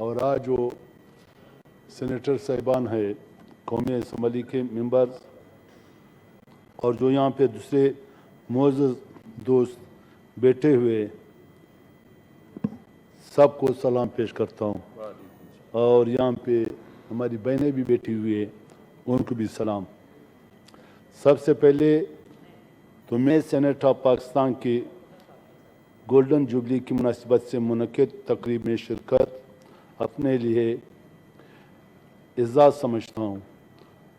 اور آج جو سینیٹر صاحبان ہیں، قومی اسمبلی کے ممبرز، اور جو یہاں پہ دوسرے معزز دوست بیٹھے ہوئے، سب کو سلام پیش کرتا ہوں، اور یہاں پہ ہماری بہنیں بھی بیٹھی ہوئی ہیں، ان کو بھی سلام۔ سب سے پہلے تو میں سینیٹ آف پاکستان کی گولڈن جوبلی کی مناسبت سے منعقد تقریب میں شرکت اپنے لیے اعزاز سمجھتا ہوں۔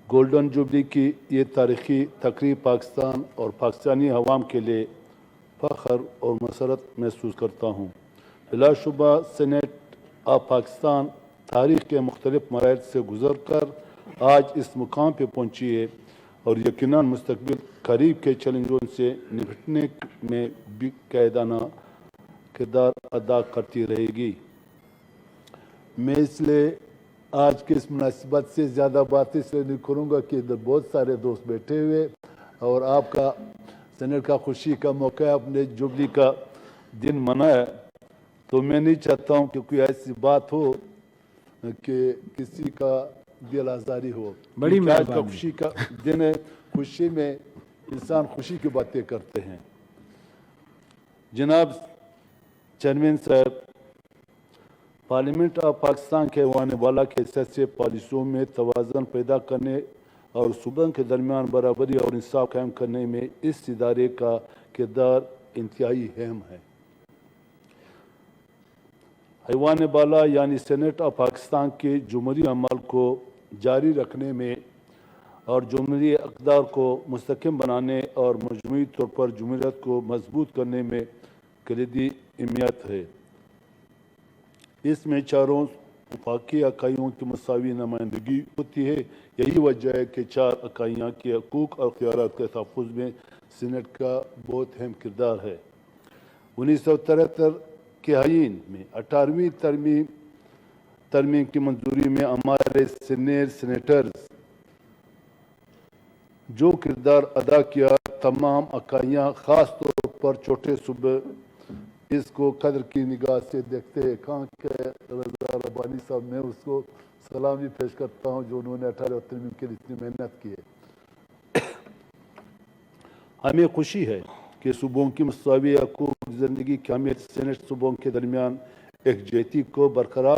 گولڈن جوبلی کی یہ تاریخی تقریب پاکستان اور پاکستانی عوام کے لیے فخر اور مسرت محسوس کرتا ہوں۔ بلا شبہ سینیٹ آف پاکستان تاریخ کے مختلف مراحل سے گزر کر آج اس مقام پہ پہنچی ہے، اور یقیناً مستقبل قریب کے چیلنجوں سے نمٹنے میں بھی قائدانہ کردار ادا کرتی رہے گی۔ میں اس لیے آج کی اس مناسبت سے زیادہ بات اس لیے نہیں کروں گا کہ ادھر بہت سارے دوست بیٹھے ہوئے اور آپ کا سینیٹ کا خوشی کا موقع ہے، اپنے جوبلی کا دن منایا، تو میں نہیں چاہتا ہوں کہ کوئی ایسی بات ہو کہ کسی کا دل آزاری ہو۔ بڑی آج کا خوشی کا دن ہے، خوشی میں انسان خوشی کی باتیں کرتے ہیں۔ جناب چیئرمین صاحب، پارلیمنٹ آف پاکستان کے ایوان بالا کی حیثیت سے پالیسیوں میں توازن پیدا کرنے اور صوبوں کے درمیان برابری اور انصاف قائم کرنے میں اس ادارے کا کردار انتہائی اہم ہے۔ ایوان بالا یعنی سینیٹ آف پاکستان کے جمہوری عمل کو جاری رکھنے میں اور جمہوری اقدار کو مستحکم بنانے اور مجموعی طور پر جمہوریت کو مضبوط کرنے میں کلیدی اہمیت ہے۔ اس میں چاروں وفاقی اکائیوں کی مساوی نمائندگی ہوتی ہے۔ یہی وجہ ہے کہ چار اکائیاں کے حقوق اور اختیارات کے تحفظ میں سینیٹ کا بہت اہم کردار ہے۔ 1973 کے آئین میں 18ویں ترمیم کی منظوری میں ہمارے سینئر سینیٹرز جو کردار ادا کیا، تمام اکائیاں خاص طور پر چھوٹے صوبے اس کو قدر کی نگاہ سے دیکھتے ہیں۔ کہاں کے رضا ربانی صاحب، میں اس کو سلام بھی پیش کرتا ہوں جو انہوں نے 18 ترمیم کے لیے اتنی محنت کی ہے۔ ہمیں خوشی ہے کہ صوبوں کی مساوی حقوق زندگی کی اہمیت سینیٹ صوبوں کے درمیان یکجہتی کو برقرار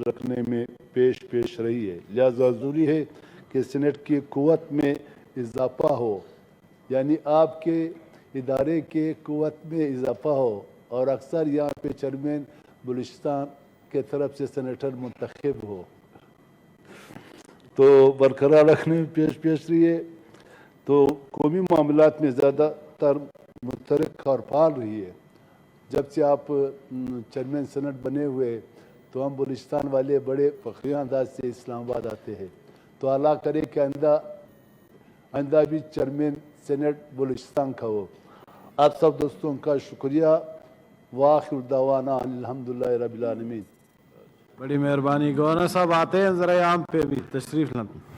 رکھنے میں پیش رہی ہے، لہذا ضروری ہے کہ سینیٹ کی قوت میں اضافہ ہو، یعنی آپ کے ادارے کے قوت میں اضافہ ہو، اور اکثر یہاں پہ چیئرمین بلوچستان کے طرف سے سینیٹر منتخب ہو، تو برقرار رکھنے میں پیش رہی ہے، تو قومی معاملات میں زیادہ تر متحرک اور فعال رہی ہے۔ جب سے آپ چیئرمین سینیٹ بنے ہوئے تو ہم بلوچستان والے بڑے فخری انداز سے اسلام آباد آتے ہیں، تو اللہ کرے کہ آئندہ بھی چیئرمین سینیٹ بلوچستان کا ہو۔ آپ سب دوستوں کا شکریہ۔ وآخر دعوانا الحمدللہ رب العالمین۔ بڑی مہربانی۔ گورنر صاحب آتے ہیں ذرا یہاں پہ بھی تشریف لائیں۔